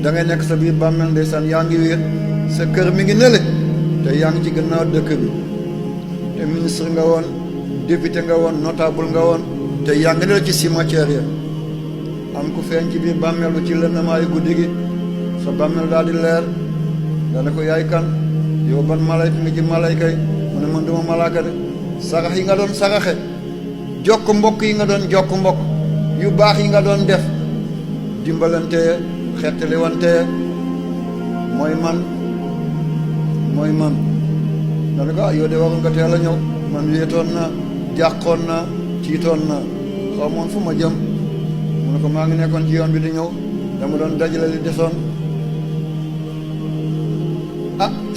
da ngay nekk sa biir bàmmeel ndeysaan yaa ngi wéet sa kër mi ngi nele te yaa ngi ci gannaaw dëkk bi te ministre nga woon député nga woon notable nga woon te yaa ngi nele ci cimetière ya am ku feeñ ci biir bàmmeel bi ci lëndamaayu guddi gi sa bàmmeel daal di leer nga ne ko yaay kan yow ban malayka nga ci malayka yi mu ne man duma malaaka de sarax yi nga doon saraxe jokk mbokk yi nga doon jokk mbokk yu baax yi nga doon def dimbalante xettali wante mooy man nga ne ko yow de waroon nga teel a ñëw man wéetoon naa jàqoon naa ciitoon naa xaw moon fu ma jëm mu ne ko maa ngi nekkoon ci yoon bi di ñëw dama doon dajale li desoon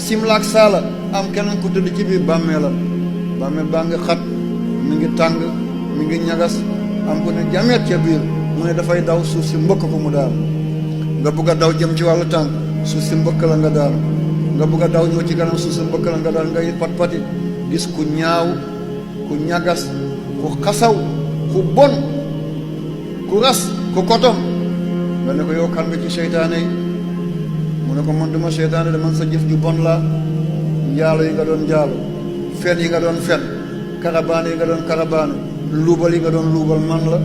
simlaak saala am keneen ku tëdd ci biir bàmmeelam bàmmeel baa ngi xat mi ngi tàng mi ngi ñagas am ku ne jameet ca biir mu ne dafay daw suuf si mbëkk ko mu daal nga bugg a daw jëm ci wàllu tànk suuf si mbëkk la nga daal nga bugg a daw ñëw ci kanam suuf si mbëkk la nga daal ngay pat pati gis ku ñaaw ku ñagas ku xasaw ku bon ku ras ku kotom nga ne ko yow kan nga ci seytaane yi mu ne ko man duma seytaane de man sa jëf ju bon laa njaalo yi nga doon njaalo fen yi nga doon fen karabaane yi nga doon karabaane luubal yi nga doon luubal man la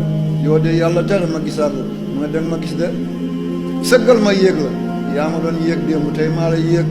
yow de yàlla tere ma gisaat la mu ne dem ma gis de sëggal ma yéeg la yaa ma doon yéeg démb tey maa la yéeg